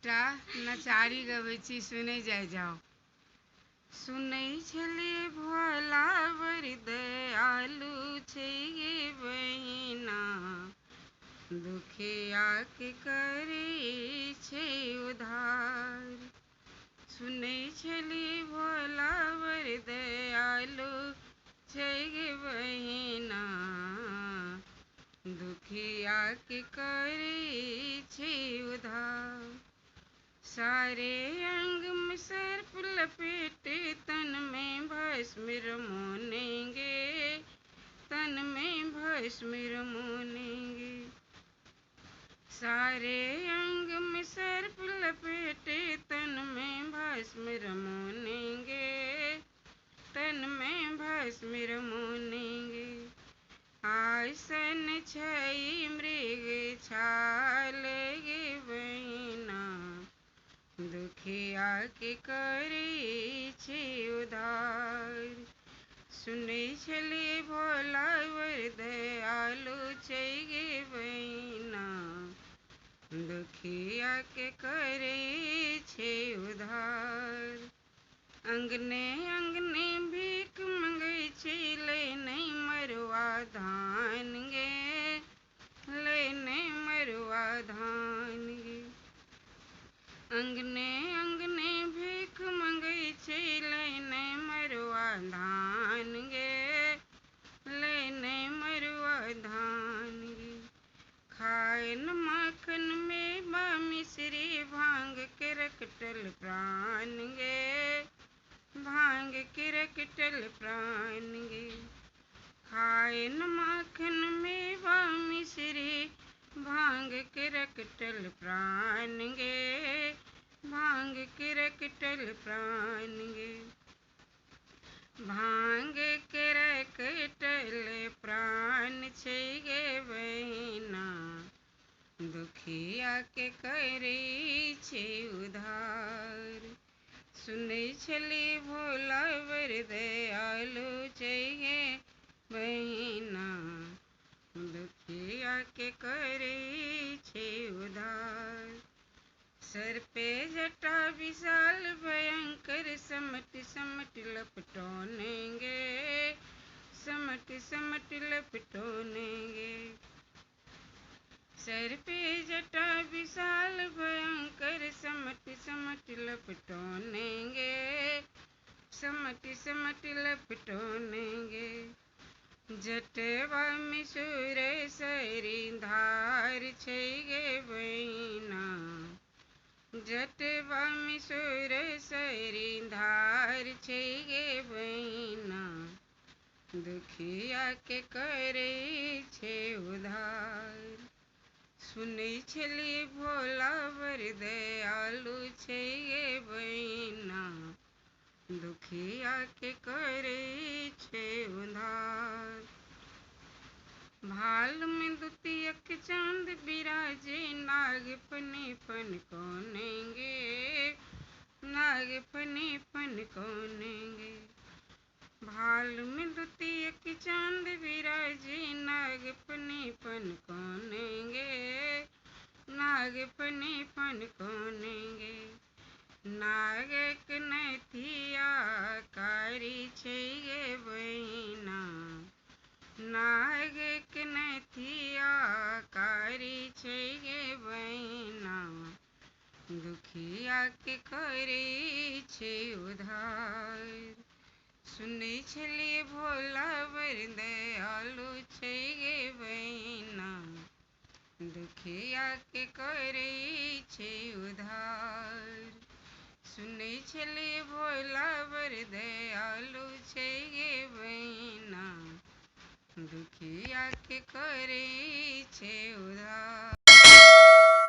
एकटा नचारी गबै छी, सुनै जाइ जाओ। सुनै छलिए भोला बड़ दयालु छै गे बहिना, दुखिया के करै छै उद्धार। सुनै छलिए भोला बड़ दयालु छै गे बहिना, दुखिया के करै छै उद्धार। सारे अंग में सर्प लपेटे, तन में भस्म रमोनेंगे, तन में भस्म रमोनेंगे। सारे अंग में सर्प लपेटे, तन में भस्म रमोनेंगे, तन में भस्म रमोनेंगे। आसन छई मृग छाल गे बहिना, दुखिया के करै छै उद्धार। सुनै छलिए भोला बड़ दयालु छै गे बहिना, दुखिया के करै छै उद्धार। अंगने अंगने भीख मंगै छै, लै नहीं मरुआ धान गे, लै नहीं मरुआ धान गे। अंगने अंगने भीख मंगै छै, लै नहीं मरुआ धान गे, लै नहीं मरुआ धान गे। खाए न माखन मेवा मिश्री, भांग के रकटल प्राण गे, भांग के रकटल प्राण गे। खाए न माखन मेवा मिश्री, भांग के रकटल प्राण गे, भांग के रकटल प्राण गे। भांग के रकटल प्राण छै गे बहिना, दुखिया के करै छै उद्धार। सुनै छलिए भोला बड़ दयालु छै गे बहिना, दुखिया के करै छै उद्धार। सर पे जटा विशाल भयंकर, समट समट लपटोनेंगे, समट समट लपटोनेंगे। सर पे जटा विशाल भयंकर, समट समट लपटोनेंगे, समट समट लपटोनेंगे। जटवा में सुरेसरी धार छै गे बहिना, जटवा में सुरेसरी धार छै गे बहिना, दुखिया के करै छै उद्धार। सुनै छलिए भोला बड़ दयालु छै गे बहिना, दुखिया के करै छै उद्धार। भाल में द्वितीयक चांद बिराजे, नाग फने फन कौनेंगे, नाग फने फन कौनेंगे। भाल में द्वितीयक चांद बिराजे, नाग फने फन कौनेंगे, नाग फने फन कौनेंगे। नागक नथिया कारी छै गे बहिना, नागक नथिया कारी छै गे बहिना, दुखिया के करै छै उद्धार। सुनै छलिए भोला बड़ दयालु छै गे बहिना, दुखिया के करै छै उद्धार। सुनै छलिए भोला बड़ दयालु छै गे बहिना, दुखिया के करै छै उद्धार।